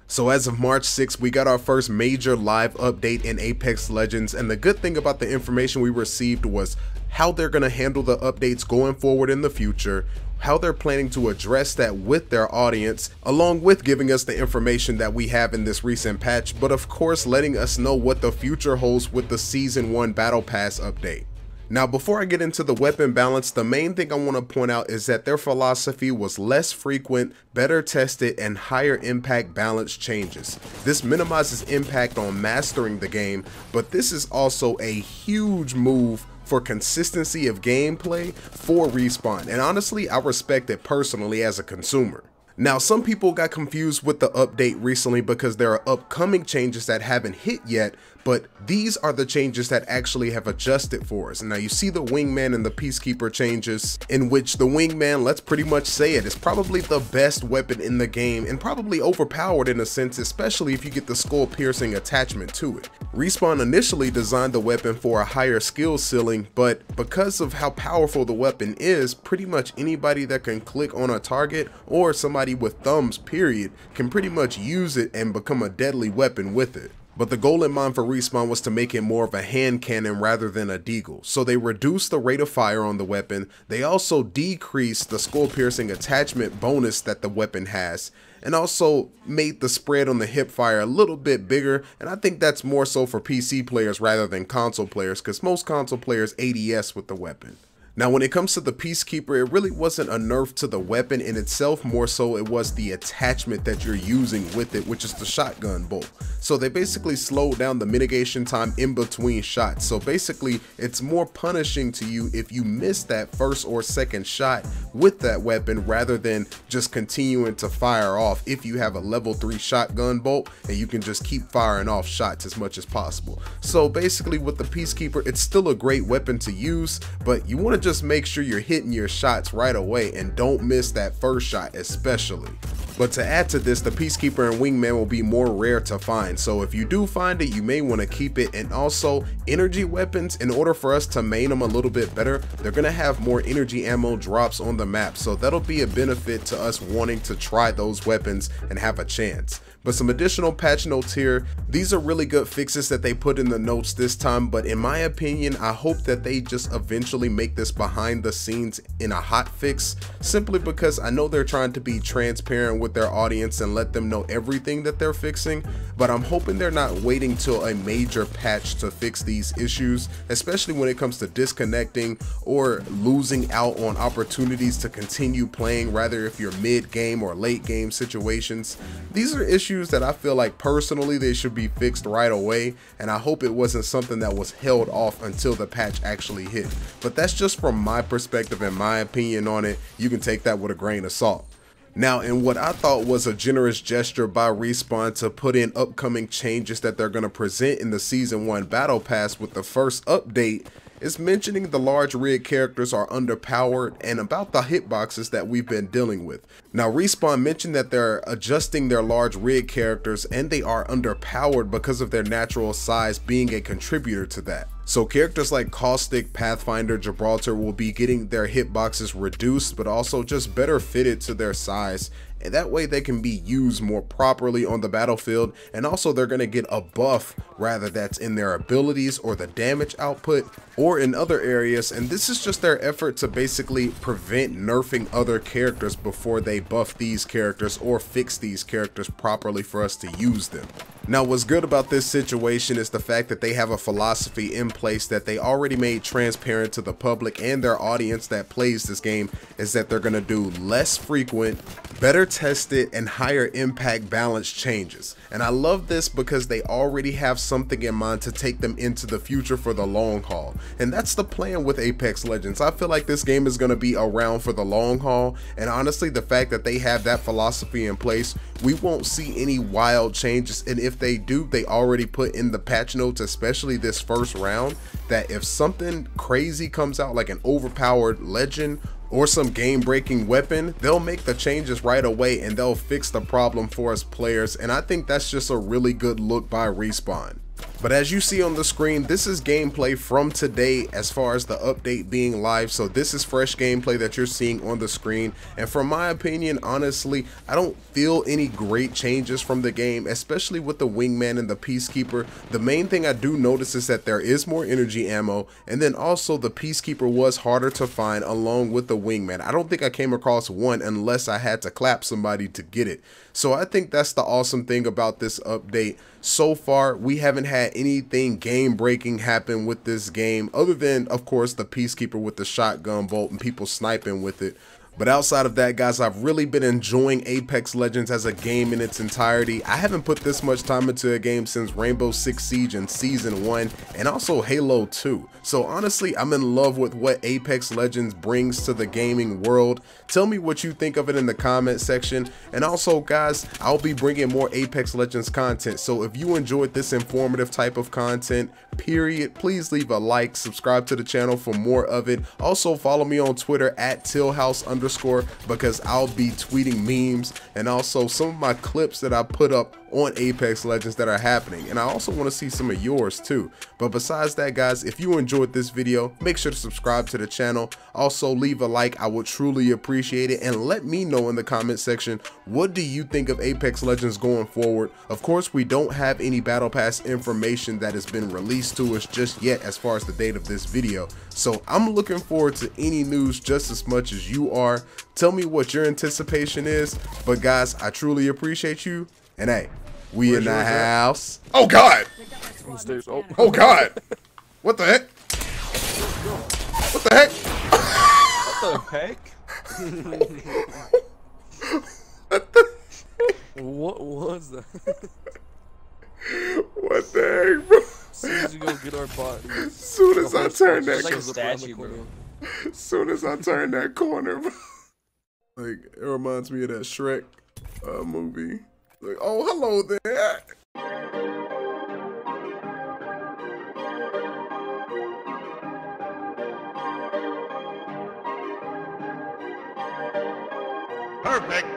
So as of March 6th, we got our first major live update in Apex Legends, and the good thing about the information we received was how they're going to handle the updates going forward in the future, how they're planning to address that with their audience, along with giving us the information that we have in this recent patch, but of course letting us know what the future holds with the Season 1 Battle Pass update. Now, before I get into the weapon balance, the main thing I want to point out is that their philosophy was less frequent, better tested, and higher impact balance changes. This minimizes impact on mastering the game, but this is also a huge move for consistency of gameplay for Respawn, and honestly, I respect it personally as a consumer. Now, some people got confused with the update recently because there are upcoming changes that haven't hit yet, but these are the changes that actually have adjusted for us. Now, you see the Wingman and the Peacekeeper changes, in which the Wingman, let's pretty much say it, is probably the best weapon in the game and probably overpowered in a sense, especially if you get the skull piercing attachment to it. Respawn initially designed the weapon for a higher skill ceiling, but because of how powerful the weapon is, pretty much anybody that can click on a target or somebody with thumbs period can pretty much use it and become a deadly weapon with it. But the goal in mind for Respawn was to make it more of a hand cannon rather than a deagle. So they reduced the rate of fire on the weapon. They also decreased the skull piercing attachment bonus that the weapon has, and also made the spread on the hip fire a little bit bigger. And I think that's more so for PC players rather than console players, because most console players ADS with the weapon. Now, when it comes to the Peacekeeper, it really wasn't a nerf to the weapon in itself, more so it was the attachment that you're using with it, which is the shotgun bolt. So they basically slowed down the mitigation time in between shots. So basically, it's more punishing to you if you miss that first or second shot with that weapon rather than just continuing to fire off if you have a level 3 shotgun bolt and you can just keep firing off shots as much as possible. So basically with the Peacekeeper, it's still a great weapon to use, but you want to just make sure you're hitting your shots right away and don't miss that first shot especially. But to add to this, the Peacekeeper and Wingman will be more rare to find, so if you do find it, you may want to keep it. And also, energy weapons, in order for us to main them a little bit better, they're going to have more energy ammo drops on the map, so that'll be a benefit to us wanting to try those weapons and have a chance. But some additional patch notes here. These are really good fixes that they put in the notes this time, but in my opinion, I hope that they just eventually make this behind the scenes in a hot fix, simply because I know they're trying to be transparent with their audience and let them know everything that they're fixing, but I'm hoping they're not waiting till a major patch to fix these issues, especially when it comes to disconnecting or losing out on opportunities to continue playing, rather if you're mid-game or late-game situations. These are issues that I feel like personally they should be fixed right away, and I hope it wasn't something that was held off until the patch actually hit. But that's just from my perspective and my opinion on it. You can take that with a grain of salt. Now, in what I thought was a generous gesture by Respawn to put in upcoming changes that they're going to present in the Season 1 Battle Pass with the first update, is mentioning the large rig characters are underpowered and about the hitboxes that we've been dealing with. Now, Respawn mentioned that they're adjusting their large rig characters and they are underpowered because of their natural size being a contributor to that. So characters like Caustic, Pathfinder, Gibraltar will be getting their hitboxes reduced, but also just better fitted to their size. And that way they can be used more properly on the battlefield, and also they're going to get a buff, rather that's in their abilities or the damage output or in other areas, and this is just their effort to basically prevent nerfing other characters before they buff these characters or fix these characters properly for us to use them. Now, what's good about this situation is the fact that they have a philosophy in place that they already made transparent to the public and their audience that plays this game, is that they're going to do less frequent, better tested, and higher impact balance changes. And I love this because they already have something in mind to take them into the future for the long haul. And that's the plan with Apex Legends. I feel like this game is going to be around for the long haul, and honestly, the fact that they have that philosophy in place, we won't see any wild changes, and if they do, they already put in the patch notes, especially this first round, that if something crazy comes out like an overpowered legend or some game-breaking weapon, they'll make the changes right away and they'll fix the problem for us players. And I think that's just a really good look by Respawn. But as you see on the screen, this is gameplay from today as far as the update being live. So this is fresh gameplay that you're seeing on the screen. And from my opinion, honestly, I don't feel any great changes from the game, especially with the Wingman and the Peacekeeper. The main thing I do notice is that there is more energy ammo, and then also the Peacekeeper was harder to find along with the Wingman. I don't think I came across one unless I had to clap somebody to get it. So I think that's the awesome thing about this update. So far, we haven't had anything game breaking happen with this game other than, of course, the Peacekeeper with the shotgun bolt and people sniping with it. But outside of that, guys, I've really been enjoying Apex Legends as a game in its entirety. I haven't put this much time into a game since Rainbow Six Siege in Season 1 and also Halo 2. So honestly, I'm in love with what Apex Legends brings to the gaming world. Tell me what you think of it in the comment section. And also, guys, I'll be bringing more Apex Legends content. So if you enjoyed this informative type of content, period, please leave a like, subscribe to the channel for more of it. Also follow me on Twitter at @tillhouse_, because I'll be tweeting memes and also some of my clips that I put up on Apex Legends that are happening, and I also want to see some of yours too. But besides that, guys, if you enjoyed this video, make sure to subscribe to the channel. Also leave a like, I would truly appreciate it, and let me know in the comment section, what do you think of Apex Legends going forward? Of course, we don't have any battle pass information that has been released to us just yet as far as the date of this video, so I'm looking forward to any news just as much as you are. Tell me what your anticipation is. But guys, I truly appreciate you, and hey, we in the house. Oh God! Oh God! What the heck? What the heck? What the heck? What the? What was that? What the heck, bro? As soon as we go get our bodies. As soon as I turn that, like a statue, bro. as soon as I turn that corner, bro. Like, it reminds me of that Shrek movie. Like, oh, hello there. Perfect.